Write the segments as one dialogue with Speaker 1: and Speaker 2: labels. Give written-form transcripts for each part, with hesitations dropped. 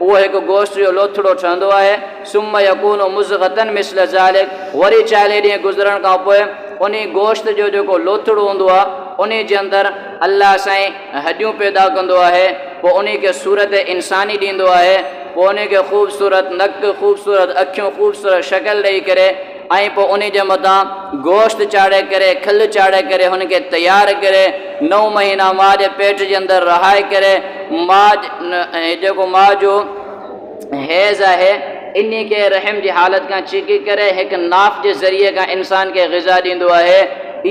Speaker 1: उहो हिकु गोश्त जो लोथड़ो ठहंदो आहे। सुम यकून मुज़ग़तन मिस्ल ज़ालिक, वरी 40 ॾींहं गुज़रण खां पोइ उन गोश्त जो जेको लोथड़ो हूंदो आहे उन जे अंदरि अल्लाह साईं हॾियूं पैदा कंदो आहे, पोइ उन खे सूरत इंसानी ॾींदो आहे, पोइ उन खे ख़ूबसूरत नक, ख़ूबसूरत अखियूं, ख़ूबसूरत शक्ल ॾेई करे ऐं पोइ उन जे मथां गोश्त चाढ़े करे, खिल चाढ़े करे हुनखे तयारु करे 9 महीना माउ जे पेट जे अंदरि रहाए करे जेको माउ जो हैज़ आहे इन खे रहम जी हालत खां छिके करे हिकु नाफ़ जे ज़रिए खां इंसान खे ग़िज़ा ॾींदो आहे।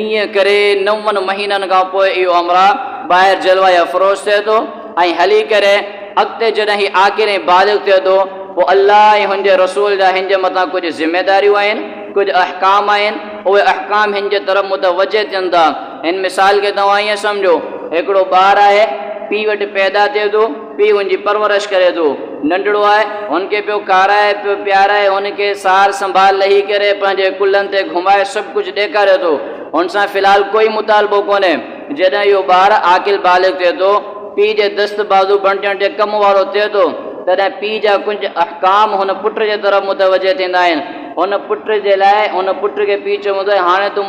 Speaker 1: ईअं करे 9 महीननि खां पोइ इहो अमरा ॿाहिरि जलवा अफ़रोज़ थिए थो ऐं हली करे अॻिते जॾहिं ही आख़िर बालिग़ थिए थो, पोइ अल्लाह ऐं हुनजे रसूल जा हिन जे मथां कुझु ज़िम्मेदारियूं आहिनि, कुझु अहकाम आहिनि। उहे अहकाम हिन जे तरफ़ मुतवजे थियनि था। हिन मिसाल खे तव्हां ईअं सम्झो, हिकिड़ो ॿारु आहे, पीउ वटि पैदा थिए थो, पीउ हुनजी परवरिश करे थो, नंढड़ो आहे, हुनखे पियो खाराए, पियो प्याराए, हुनखे सार संभाल लही करे पंहिंजे कुलनि ते घुमाए सभु कुझु ॾेखारे थो। हुन सां फ़िलहाल कोई मुतालबो कोन्हे। जॾहिं इहो ॿारु आकिल बालिग़ थिए थो, पीउ जे दस्त बाज़ू बणजण जे कम वारो थिए थो, तॾहिं पीउ जा कुझु अहकाम हुन पुट जे तरफ़ मुतवजे थींदा आहिनि। हुन पुट जे लाइ हुन पुट खे पीउ चवंदो आहे, हाणे तूं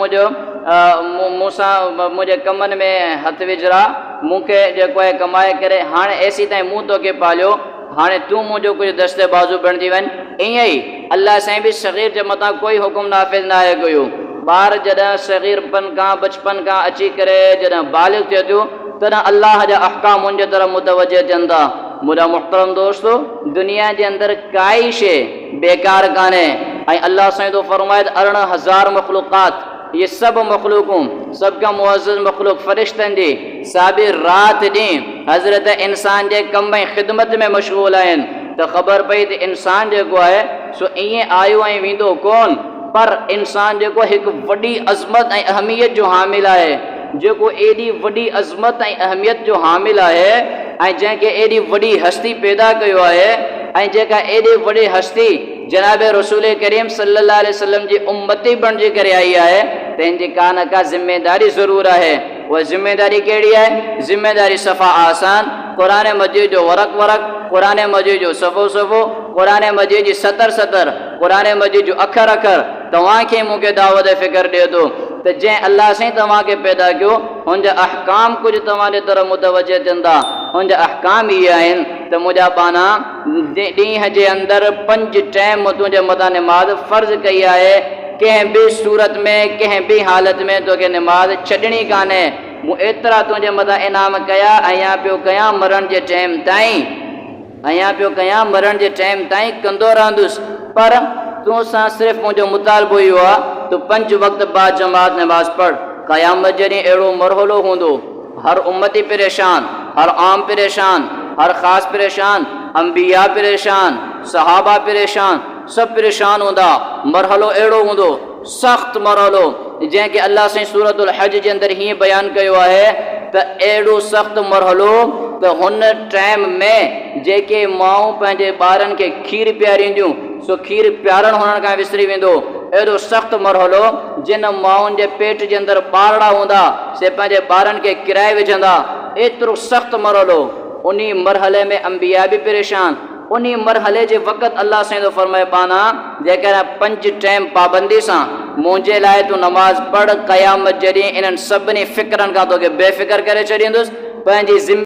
Speaker 1: मूंसां मुंहिंजे कमनि में हथु विझरा, मूंखे जेको आहे कमाए करे, हाणे एसी ताईं मूं तोखे पालियो, हाणे तूं मुंहिंजो कुझु दस्ते बाज़ू बणिजी वञ। ईअं ई अल्लाह साईं बि सग़ीर जे मथां कोई हुकुम नाफ़िज़ न आहे कयो। ॿार जॾहिं सग़ीरपन खां बचपन खां अची करे जॾहिं बालिग़ थिए थो, तॾहिं अल्लाह जा अहकाम हुनजे तरफ़ मुतवजे थियनि था। मुंहिंजा मुहतरम दोस्तो, दुनिया जे अंदरि काई शइ बेकार कान्हे ऐं अल्लाह साईं थो फ़रमाए 18,000 मख़लूक़ात, ये सभु मख़लूक़ूं, सभ खां मुअज़्ज़ज़ मख़लूक़ फ़रिश्तनि जी साबिर रात ॾींहुं हज़रत इंसान जे कम ऐं ख़िदमत में मशग़ूल आहिनि। त ख़बर पई त इंसान जेको आहे सो ईअं आयो ऐं वेंदो कोन, पर इंसान जेको हिकु वॾी अज़मत ऐं अहमियत जो हामिल आहे, जेको एॾी वॾी अज़मत ऐं अहमियत जो हामिल आहे ऐं जंहिंखे एॾी वॾी हस्ती पैदा कयो आहे ऐं जेका एॾी वॾी हस्ती जनाब रसूल करीम सल्लल्लाहु अलैहि वसल्लम जी उम्मती बणिजी करे आई आहे, तंहिंजी का न का ज़िम्मेदारी ज़रूरु आहे। उहा ज़िम्मेदारी कहिड़ी आहे? ज़िम्मेदारी सफ़ा आसान, क़ुरान मजीद जो वरक़ वरक़, क़ुरान मजीद जो सफ़ो सफ़ो, क़ुरान मजीद जी सतर सतर, क़ुरान मजीद जो अखर अखर तव्हांखे मूंखे दावत फ़िक्र ॾिए थो त जंहिं अल्लाह साईं तव्हांखे पैदा कयो हुनजा अहकाम कुझु तव्हांजे तरफ़ मुतवजे थियनि था। हुनजा अहकाम इहे आहिनि त मुंहिंजा पाना ॾींहं जे अंदरि 5 टाइम तुंहिंजे मथां निमाज़ फ़र्ज़ कई आहे। कंहिं बि सूरत में, कंहिं बि हालत में तोखे निमाज़ छॾणी कान्हे। मूं एतिरा तुंहिंजे मथां इनाम कया, अञा पियो कयां मरण जे टाइम ताईं, अञा पियो कयां मरण जे टाइम ताईं कंदो रहंदुसि। पर तूं सां सिर्फ़ु मुंहिंजो मुतालबो इहो आहे, तूं 5 वक़्त बाद जमात नमाज़ पढ़। क़यामत जॾहिं अहिड़ो मरहलो हूंदो, हर उम्मती परेशान, हर आम परेशान, हर ख़ास परेशान, अंबिया परेशान, सहाबा परेशान, सभु परेशान हूंदा। मरहलो अहिड़ो हूंदो, सख़्तु मरहलो, जंहिंखे अल्लाह साईं सूरतुल हज जे अंदरि हीअं बयानु कयो आहे त अहिड़ो सख़्तु मरहलो त हुन टाइम में जेके माऊं पंहिंजे ॿारनि खे खीर पीआरींदियूं सो खीर पीआरण हुननि खां विसरी वेंदो। अहिड़ो सख़्तु मरहलो, जिन माउनि जे पेट जे अंदरि ॿारड़ा हूंदा से पंहिंजे ॿारनि खे किराए विझंदा। एतिरो सख़्तु मरहलो, उन मरहले में अंबिया बि परेशान। उन मरहले जे वक़्तु अल्लाह साईं थो फरमाए पाना जेकॾहिं 5 टाइम पाबंदी सां मुंहिंजे लाइ तूं नमाज़ पढ़, क़यामत जॾहिं इन्हनि सभिनी फ़िक्रनि खां तोखे बेफ़िक्र करे छॾींदुसि। पंहिंजी